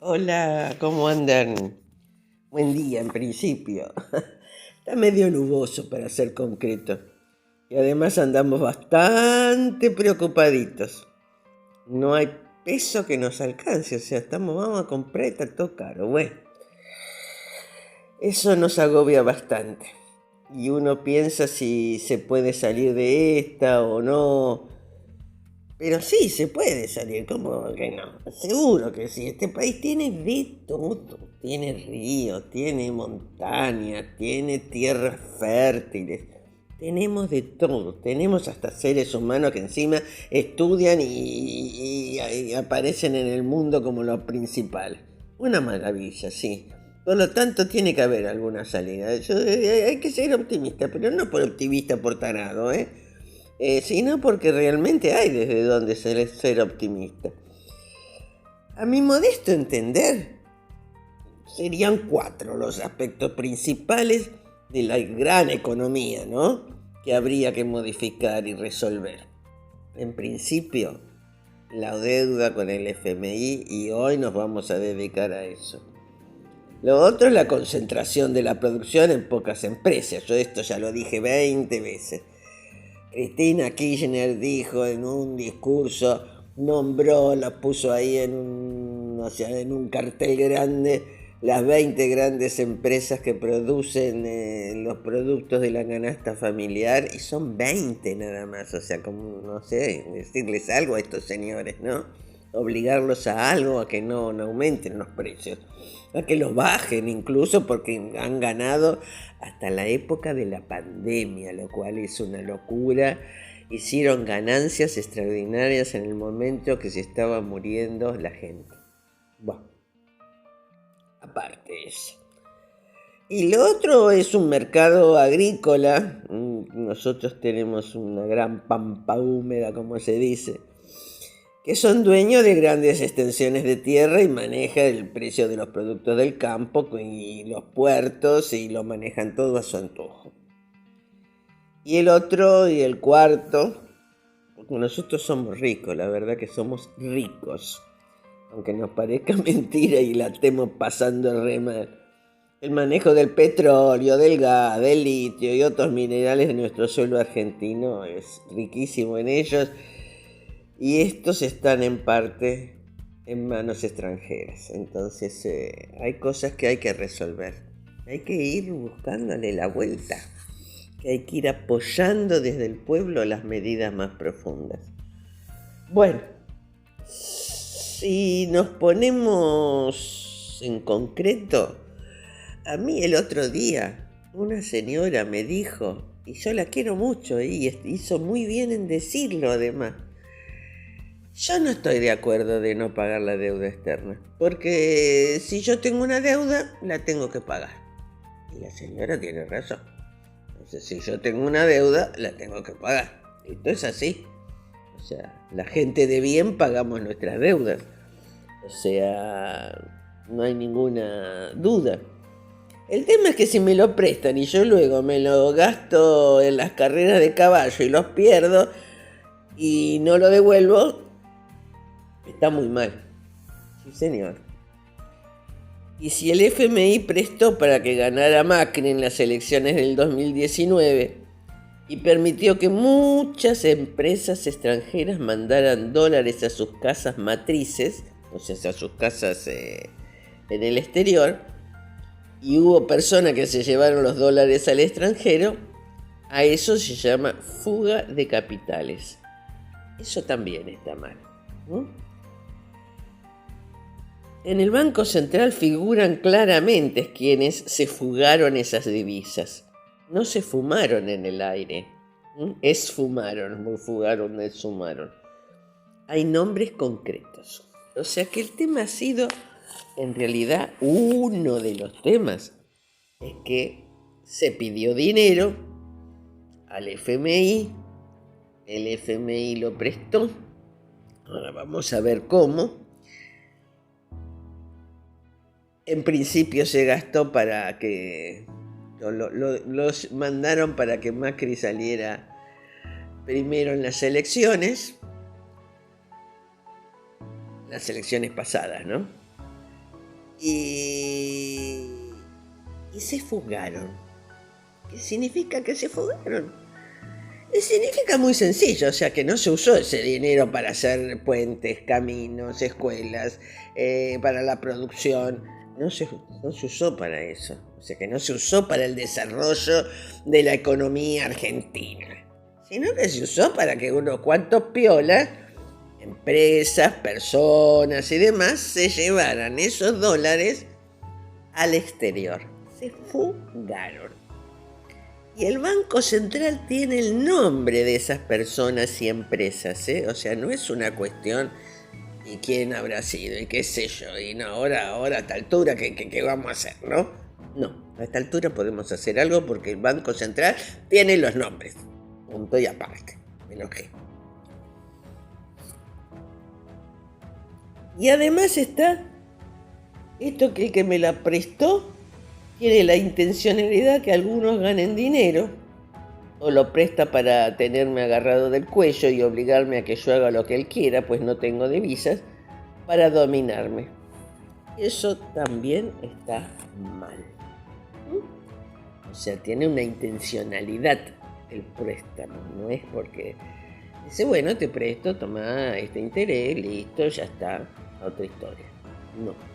Hola, ¿cómo andan? Buen día en principio. Está medio nuboso para ser concreto. Y además andamos bastante preocupaditos. No hay peso que nos alcance, o sea, vamos a comprar y está todo caro. Bueno, eso nos agobia bastante. Y uno piensa si se puede salir de esta o no. Pero sí, se puede salir, ¿cómo que no? Seguro que sí. Este país tiene de todo. Tiene ríos, tiene montañas, tiene tierras fértiles. Tenemos de todo. Tenemos hasta seres humanos que encima estudian y aparecen en el mundo como lo principal. Una maravilla, sí. Por lo tanto, tiene que haber alguna salida. Hay que ser optimista, pero no por optimista por tarado, ¿eh? Sino porque realmente hay desde donde ser optimista. A mi modesto entender, serían 4 los aspectos principales de la gran economía, ¿no? Que habría que modificar y resolver. En principio, la deuda con el FMI, y hoy nos vamos a dedicar a eso. Lo otro es la concentración de la producción en pocas empresas. Yo esto ya lo dije 20 veces. Cristina Kirchner dijo en un discurso, nombró, la puso ahí en un cartel grande, las 20 grandes empresas que producen los productos de la canasta familiar, y son 20 nada más, o sea, como, no sé, decirles algo a estos señores, ¿no? Obligarlos a algo, a que no aumenten los precios, a que los bajen incluso, porque han ganado hasta la época de la pandemia, lo cual es una locura. Hicieron ganancias extraordinarias en el momento que se estaba muriendo la gente. Bueno, aparte de eso. Y lo otro es un mercado agrícola. Nosotros tenemos una gran pampa húmeda, como se dice, que son dueños de grandes extensiones de tierra y manejan el precio de los productos del campo y los puertos, y lo manejan todo a su antojo. Y el otro y el cuarto, porque nosotros somos ricos, la verdad que somos ricos, aunque nos parezca mentira y la estemos pasando re mal. El manejo del petróleo, del gas, del litio y otros minerales de nuestro suelo argentino es riquísimo en ellos, y estos están en parte en manos extranjeras. Entonces hay cosas que hay que resolver. Hay que ir buscándole la vuelta. Que hay que ir apoyando desde el pueblo las medidas más profundas. Bueno, si nos ponemos en concreto, a mí el otro día una señora me dijo, y yo la quiero mucho y hizo muy bien en decirlo además, yo no estoy de acuerdo de no pagar la deuda externa, porque si yo tengo una deuda, la tengo que pagar. Y la señora tiene razón. Entonces, si yo tengo una deuda, la tengo que pagar. Esto es así. O sea, la gente de bien pagamos nuestras deudas. O sea, no hay ninguna duda. El tema es que si me lo prestan y yo luego me lo gasto en las carreras de caballo y los pierdo y no lo devuelvo, está muy mal. Sí, señor. Y si el FMI prestó para que ganara Macri en las elecciones del 2019 y permitió que muchas empresas extranjeras mandaran dólares a sus casas matrices, o sea, a sus casas en el exterior, y hubo personas que se llevaron los dólares al extranjero, a eso se llama fuga de capitales. Eso también está mal, ¿no? En el Banco Central figuran claramente quienes se fugaron esas divisas. No se fumaron en el aire. Esfumaron, fugaron, esfumaron. Hay nombres concretos. O sea que el tema ha sido, en realidad, uno de los temas es que se pidió dinero al FMI, el FMI lo prestó, ahora vamos a ver cómo. En principio se gastó para que los mandaron para que Macri saliera primero en las elecciones pasadas, ¿no? y, y se fugaron. ¿Qué significa que se fugaron? Significa muy sencillo, o sea que no se usó ese dinero para hacer puentes, caminos, escuelas, para la producción. No se usó para eso. O sea que no se usó para el desarrollo de la economía argentina. Sino que se usó para que unos cuantos piolas, empresas, personas y demás, se llevaran esos dólares al exterior. Se fugaron. Y el Banco Central tiene el nombre de esas personas y empresas, ¿eh? O sea, no es una cuestión y quién habrá sido y qué sé yo. Y no, ahora a esta altura, ¿qué vamos a hacer, no? No, a esta altura podemos hacer algo porque el Banco Central tiene los nombres. Punto y aparte. Me enojé. Y además está esto que el que me la prestó tiene la intencionalidad que algunos ganen dinero, o lo presta para tenerme agarrado del cuello y obligarme a que yo haga lo que él quiera, pues no tengo divisas, para dominarme. Eso también está mal. O sea, tiene una intencionalidad el préstamo, no es porque dice, bueno, te presto, toma este interés, listo, ya está, otra historia. No.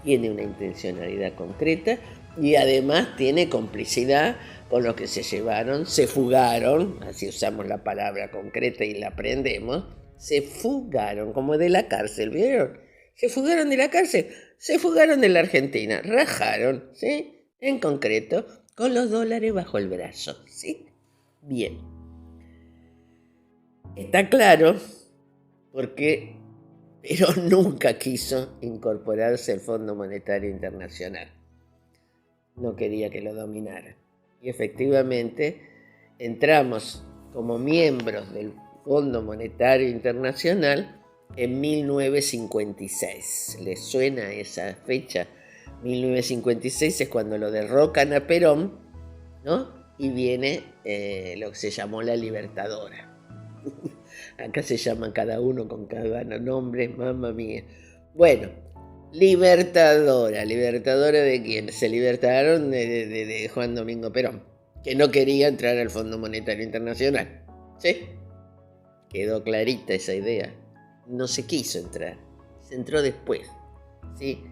Tiene una intencionalidad concreta y además tiene complicidad con los que se llevaron, se fugaron, así usamos la palabra concreta y la aprendemos, se fugaron, como de la cárcel, ¿vieron? Se fugaron de la cárcel, se fugaron de la Argentina, rajaron, ¿sí? En concreto, con los dólares bajo el brazo, ¿sí? Bien. Está claro, porque pero nunca quiso incorporarse al Fondo Monetario Internacional. No quería que lo dominara. Y efectivamente entramos como miembros del Fondo Monetario Internacional en 1956. ¿Les suena esa fecha? 1956 es cuando lo derrocan a Perón, ¿no? Y viene lo que se llamó la Libertadora. Acá se llaman cada uno con cada nombre, mamma mía. Bueno, Libertadora. ¿Libertadora de quién? Se libertaron de Juan Domingo Perón, que no quería entrar al Fondo Monetario Internacional. ¿Sí? Quedó clarita esa idea. No se quiso entrar. Se entró después. ¿Sí?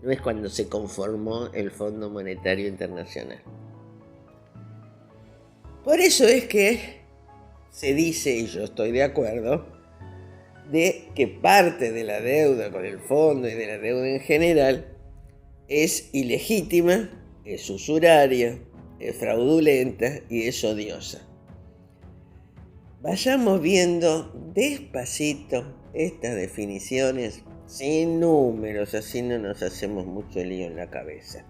No es cuando se conformó el Fondo Monetario Internacional. Por eso es que se dice, y yo estoy de acuerdo, de que parte de la deuda con el fondo y de la deuda en general es ilegítima, es usuraria, es fraudulenta y es odiosa. Vayamos viendo despacito estas definiciones sin números, así no nos hacemos mucho lío en la cabeza.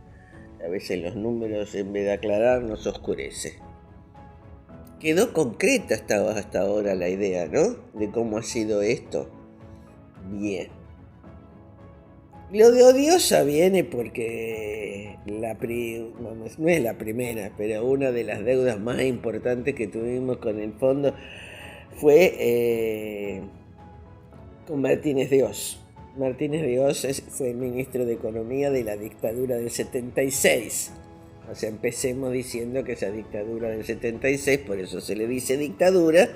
A veces los números en vez de aclarar nos oscurece. Quedó concreta hasta ahora la idea, ¿no? De cómo ha sido esto. Bien. Lo de odiosa viene porque no es la primera, pero una de las deudas más importantes que tuvimos con el fondo fue con Martínez de Oz. Martínez de Oz fue ministro de Economía de la dictadura del 76. O sea, empecemos diciendo que esa dictadura del 76, por eso se le dice dictadura,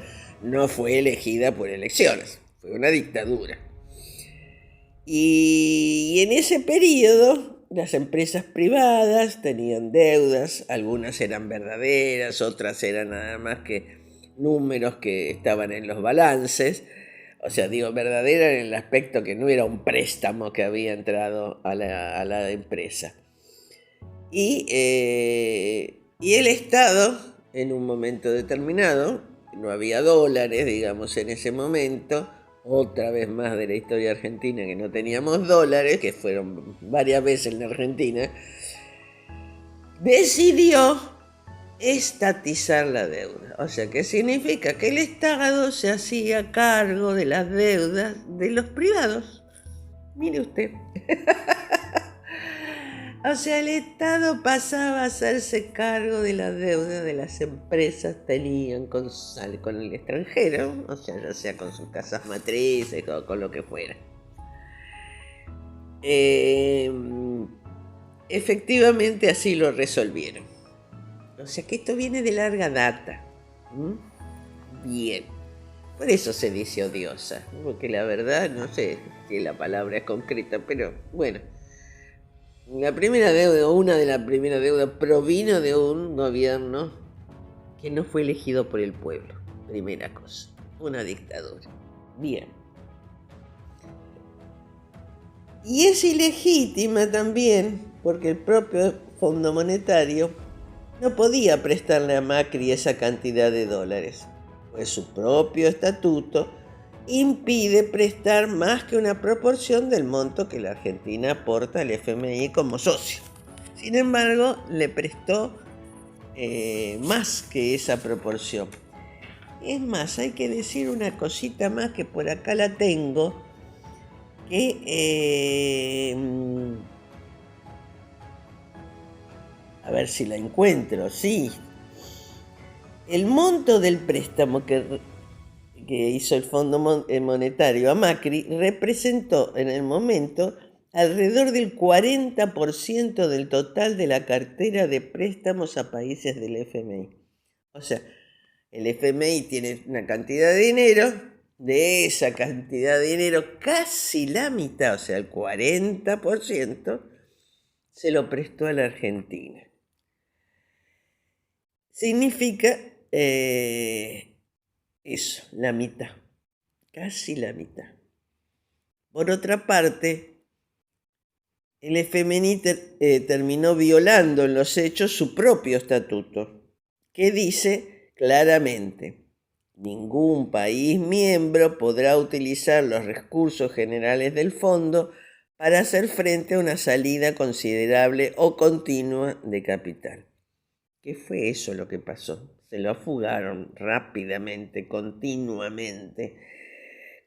no fue elegida por elecciones, fue una dictadura. Y en ese periodo, las empresas privadas tenían deudas, algunas eran verdaderas, otras eran nada más que números que estaban en los balances. O sea, digo verdadera en el aspecto que no era un préstamo que había entrado a la empresa. Y el Estado, en un momento determinado, no había dólares, digamos, en ese momento, otra vez más de la historia argentina que no teníamos dólares, que fueron varias veces en la Argentina, decidió estatizar la deuda. O sea, ¿qué significa? Que el Estado se hacía cargo de las deudas de los privados. Mire usted. O sea, el Estado pasaba a hacerse cargo de las deudas de las empresas tenían con el extranjero, o sea, ya sea con sus casas matrices o con lo que fuera. efectivamente así lo resolvieron. O sea que esto viene de larga data. Bien. Por eso se dice odiosa, porque la verdad no sé si la palabra es concreta, pero bueno. La primera deuda, una de las primeras deudas, provino de un gobierno que no fue elegido por el pueblo. Primera cosa, una dictadura. Bien. Y es ilegítima también porque el propio Fondo Monetario no podía prestarle a Macri esa cantidad de dólares, pues su propio estatuto impide prestar más que una proporción del monto que la Argentina aporta al FMI como socio. Sin embargo, le prestó más que esa proporción. Es más, hay que decir una cosita más que por acá la tengo, que a ver si la encuentro, sí. El monto del préstamo que hizo el Fondo Monetario a Macri representó en el momento alrededor del 40% del total de la cartera de préstamos a países del FMI. O sea, el FMI tiene una cantidad de dinero, de esa cantidad de dinero casi la mitad, o sea, el 40%, se lo prestó a la Argentina. Significa eso, la mitad, casi la mitad. Por otra parte, el FMI terminó violando en los hechos su propio estatuto, que dice claramente: ningún país miembro podrá utilizar los recursos generales del fondo para hacer frente a una salida considerable o continua de capital. ¿Qué fue eso lo que pasó? Se lo afugaron rápidamente, continuamente,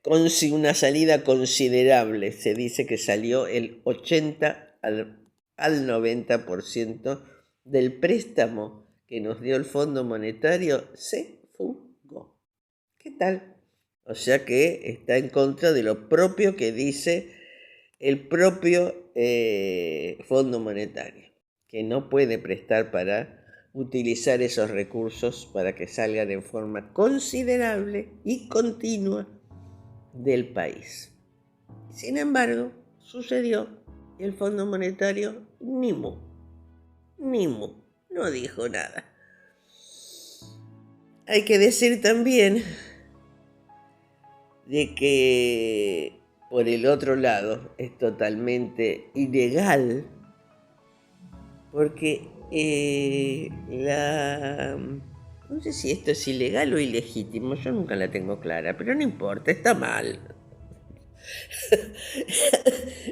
con una salida considerable. Se dice que salió el 80 al 90% del préstamo que nos dio el Fondo Monetario, se fugó. ¿Qué tal? O sea que está en contra de lo propio que dice el propio Fondo Monetario, que no puede prestar para utilizar esos recursos para que salgan en forma considerable y continua del país. Sin embargo, sucedió y el Fondo Monetario ni mu, no dijo nada. Hay que decir también de que por el otro lado es totalmente ilegal, porque no sé si esto es ilegal o ilegítimo, yo nunca la tengo clara, pero no importa, está mal.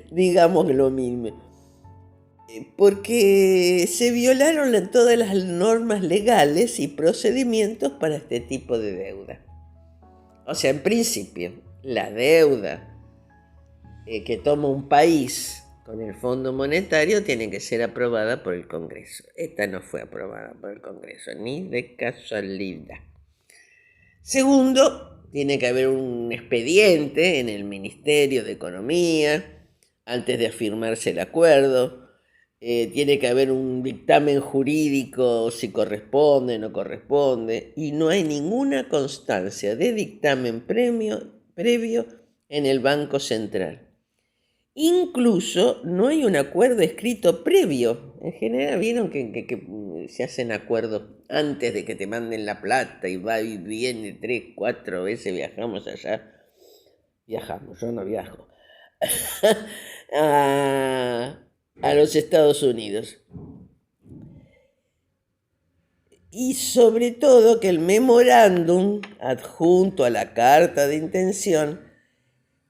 Digamos lo mismo. Porque se violaron todas las normas legales y procedimientos para este tipo de deuda. O sea, en principio, la deuda que toma un país con el Fondo Monetario tiene que ser aprobada por el Congreso. Esta no fue aprobada por el Congreso, ni de casualidad. Segundo, tiene que haber un expediente en el Ministerio de Economía antes de afirmarse el acuerdo. Tiene que haber un dictamen jurídico si corresponde o no corresponde, y no hay ninguna constancia de dictamen previo en el Banco Central. Incluso no hay un acuerdo escrito previo. En general vieron que se hacen acuerdos antes de que te manden la plata y va y viene 3, 4 veces viajamos allá. Viajamos, yo no viajo. a los Estados Unidos. Y sobre todo que el memorándum adjunto a la carta de intención,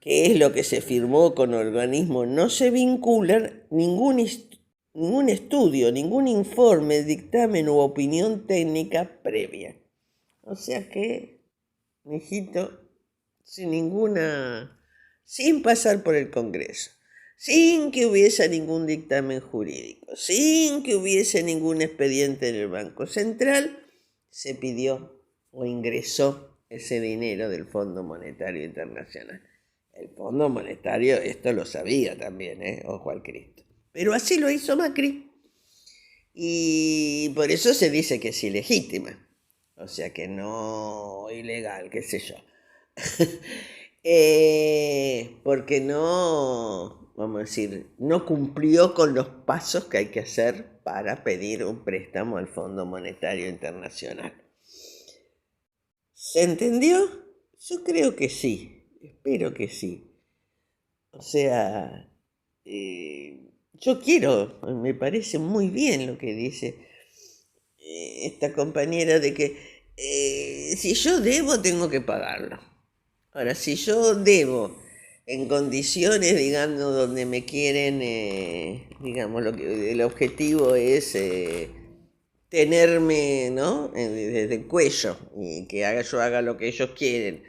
que es lo que se firmó con organismos, no se vinculan ningún estudio, ningún informe, dictamen u opinión técnica previa. O sea que, mijito, sin pasar por el Congreso, sin que hubiese ningún dictamen jurídico, sin que hubiese ningún expediente en el Banco Central, se pidió o ingresó ese dinero del Fondo Monetario Internacional. El Fondo Monetario esto lo sabía también, ojo al Cristo. Pero así lo hizo Macri y por eso se dice que es ilegítima. O sea que no ilegal, qué sé yo. Porque no, vamos a decir, no cumplió con los pasos que hay que hacer para pedir un préstamo al Fondo Monetario Internacional. ¿Se entendió? Yo creo que sí, espero que sí. O sea, yo quiero, me parece muy bien lo que dice esta compañera de que si yo debo, tengo que pagarlo. Ahora, si yo debo en condiciones, digamos, donde me quieren, digamos, el objetivo es tenerme, ¿no? Desde el cuello y que yo haga lo que ellos quieren.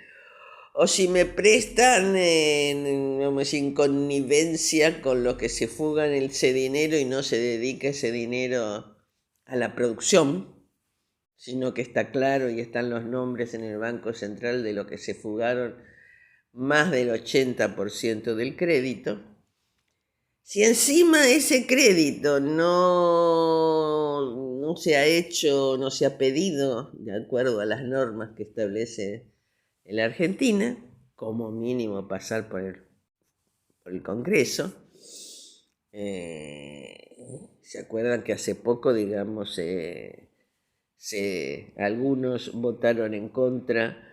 O si me prestan, vamos, en connivencia con los que se fugan ese dinero y no se dedica ese dinero a la producción, sino que está claro y están los nombres en el Banco Central de los que se fugaron más del 80% del crédito. Si encima ese crédito no se ha hecho, no se ha pedido de acuerdo a las normas que establece la Argentina, como mínimo pasar por el Congreso. ¿Se acuerdan que hace poco, digamos, algunos votaron en contra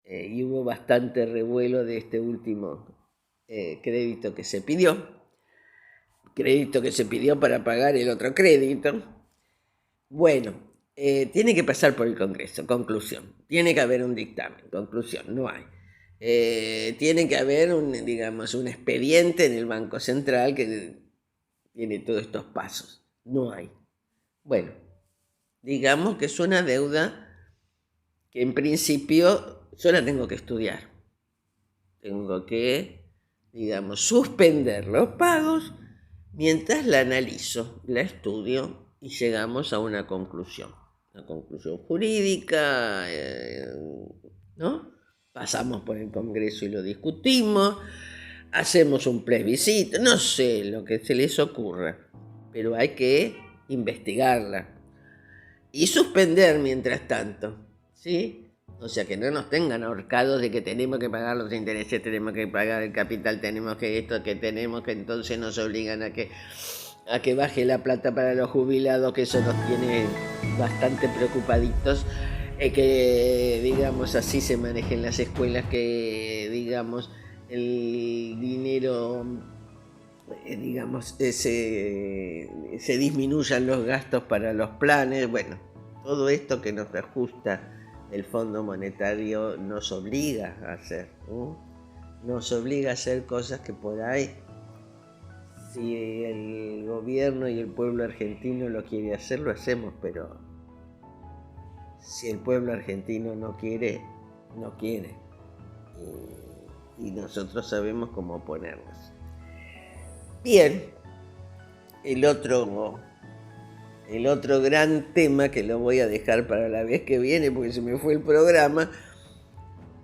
y hubo bastante revuelo de este último crédito que se pidió? Crédito que se pidió para pagar el otro crédito. Bueno, tiene que pasar por el Congreso, conclusión. Tiene que haber un dictamen, conclusión, no hay. Tiene que haber un expediente en el Banco Central que tiene todos estos pasos. No hay. Bueno, digamos que es una deuda que en principio yo la tengo que estudiar. Tengo que, suspender los pagos mientras la analizo, la estudio y llegamos a una conclusión jurídica, ¿no? Pasamos por el Congreso y lo discutimos, hacemos un plebiscito, no sé lo que se les ocurra, pero hay que investigarla y suspender mientras tanto, ¿sí? O sea, que no nos tengan ahorcados de que tenemos que pagar los intereses, tenemos que pagar el capital, tenemos que esto, que tenemos que entonces nos obligan a que baje la plata para los jubilados, que eso nos tiene bastante preocupaditos, que así se manejen las escuelas, que el dinero, se disminuyan los gastos para los planes. Bueno, todo esto que nos ajusta el Fondo Monetario nos obliga a hacer, nos obliga a hacer cosas que por ahí, si el gobierno y el pueblo argentino lo quiere hacer, lo hacemos, pero si el pueblo argentino no quiere, no quiere. Y nosotros sabemos cómo oponernos. Bien, el otro gran tema que lo voy a dejar para la vez que viene, porque se me fue el programa,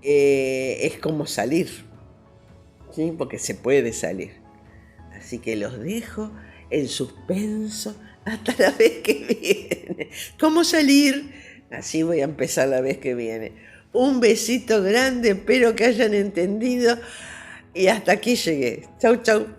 es cómo salir, ¿sí? Porque se puede salir. Así que los dejo en suspenso hasta la vez que viene. ¿Cómo salir? Así voy a empezar la vez que viene. Un besito grande, espero que hayan entendido y hasta aquí llegué. Chau, chau.